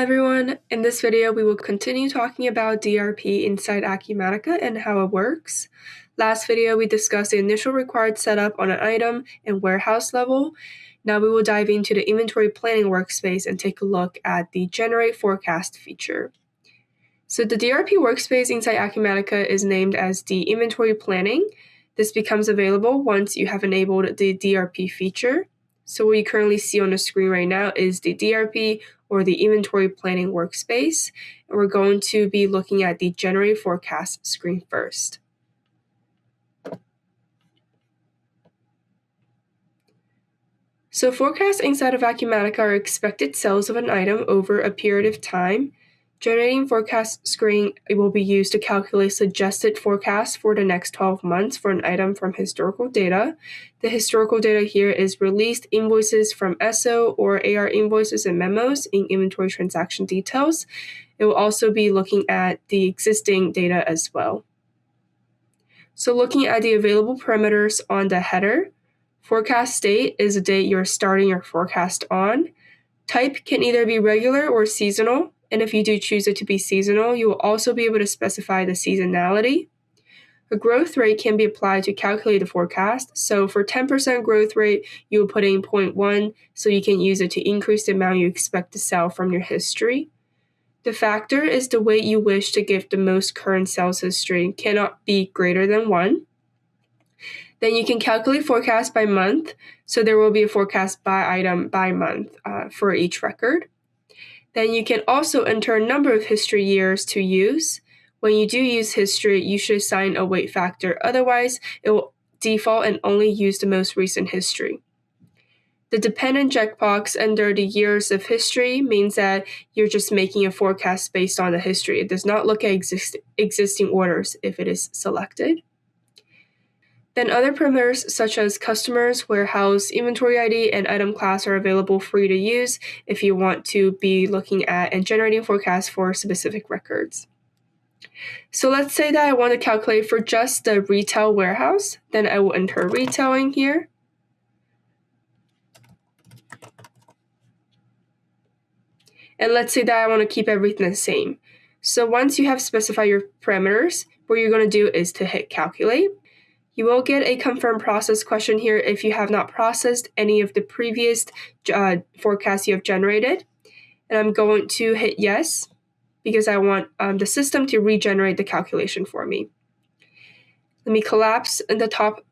everyone. In this video, we will continue talking about DRP inside Acumatica and how it works. Last video, we discussed the initial required setup on an item and warehouse level. Now we will dive into the inventory planning workspace and take a look at the generate forecast feature. So the DRP workspace inside Acumatica is named as the inventory planning. This becomes available once you have enabled the DRP feature. So what you currently see on the screen right now is the DRP or the inventory planning workspace. And we're going to be looking at the generate forecast screen first. So forecasts inside of Acumatica are expected sales of an item over a period of time. Generating forecast screen will be used to calculate suggested forecasts for the next 12 months for an item from historical data. The historical data here is released invoices from SO or AR invoices and memos in inventory transaction details. It will also be looking at the existing data as well. So looking at the available parameters on the header, forecast date is the date you're starting your forecast on. Type can either be regular or seasonal. And if you do choose it to be seasonal, you will also be able to specify the seasonality. A growth rate can be applied to calculate the forecast. So for 10% growth rate, you will put in 0.1, so you can use it to increase the amount you expect to sell from your history. The factor is the weight you wish to give the most current sales history, cannot be greater than 1. Then you can calculate forecast by month, so there will be a forecast by item by month for each record. Then you can also enter a number of history years to use. When you do use history, you should assign a weight factor. Otherwise, it will default and only use the most recent history. The dependent checkbox under the years of history means that you're just making a forecast based on the history. It does not look at existing orders if it is selected. Then other parameters such as customers, warehouse, inventory ID, and item class are available for you to use if you want to be looking at and generating forecasts for specific records. So let's say that I want to calculate for just the retail warehouse. Then I will enter retail in here. And let's say that I want to keep everything the same. So once you have specified your parameters, what you're going to do is to hit calculate. You will get a confirm process question here if you have not processed any of the previous forecasts you have generated. And I'm going to hit yes because I want the system to regenerate the calculation for me. Let me collapse in the top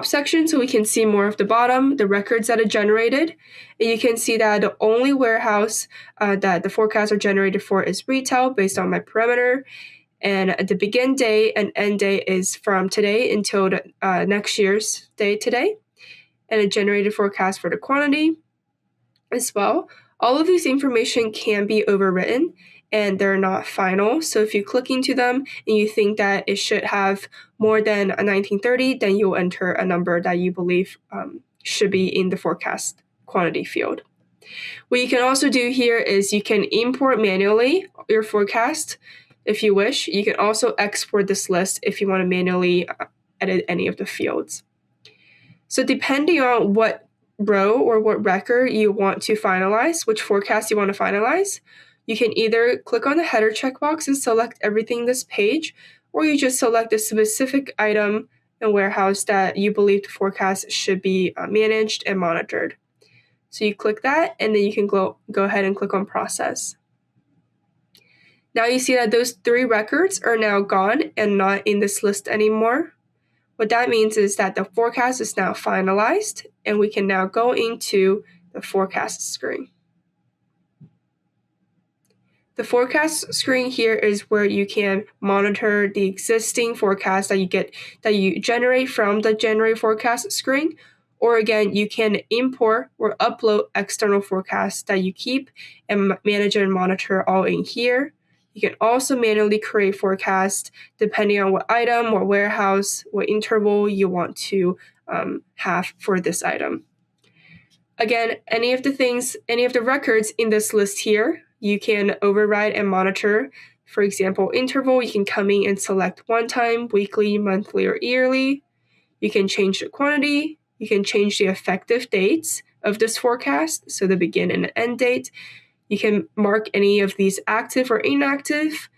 section so we can see more of the bottom, the records that are generated. And you can see that the only warehouse that the forecasts are generated for is retail based on my parameter. And the begin date and end date is from today until the, next year's day today. And a generated forecast for the quantity as well. All of these information can be overwritten and they're not final. So if you click into them and you think that it should have more than a 1930, then you'll enter a number that you believe should be in the forecast quantity field. What you can also do here is you can import manually your forecast. If you wish, you can also export this list if you want to manually edit any of the fields. So depending on what row or what record you want to finalize, which forecast you want to finalize, you can either click on the header checkbox and select everything in this page, or you just select a specific item and warehouse that you believe the forecast should be managed and monitored. So you click that, and then you can go ahead and click on process. Now you see that those 3 records are now gone and not in this list anymore. What that means is that the forecast is now finalized, and we can now go into the forecast screen. The forecast screen here is where you can monitor the existing forecast that you generate from the generate forecast screen. Or again, you can import or upload external forecasts that you keep and manage and monitor all in here. You can also manually create forecasts depending on what item, what warehouse, what interval you want to have for this item. Again, any of the records in this list here, you can override and monitor. For example, interval, you can come in and select one time, weekly, monthly, or yearly. You can change the quantity. You can change the effective dates of this forecast, so the begin and the end date. You can mark any of these active or inactive.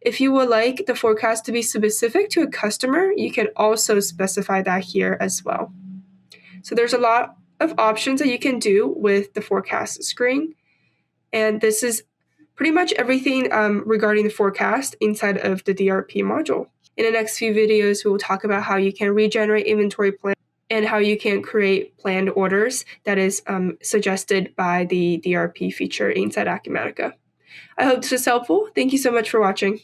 If you would like the forecast to be specific to a customer, you can also specify that here as well. So there's a lot of options that you can do with the forecast screen. And this is pretty much everything regarding the forecast inside of the DRP module. In the next few videos, we will talk about how you can regenerate inventory plans and how you can create planned orders that is suggested by the DRP feature inside Acumatica. I hope this was helpful. Thank you so much for watching.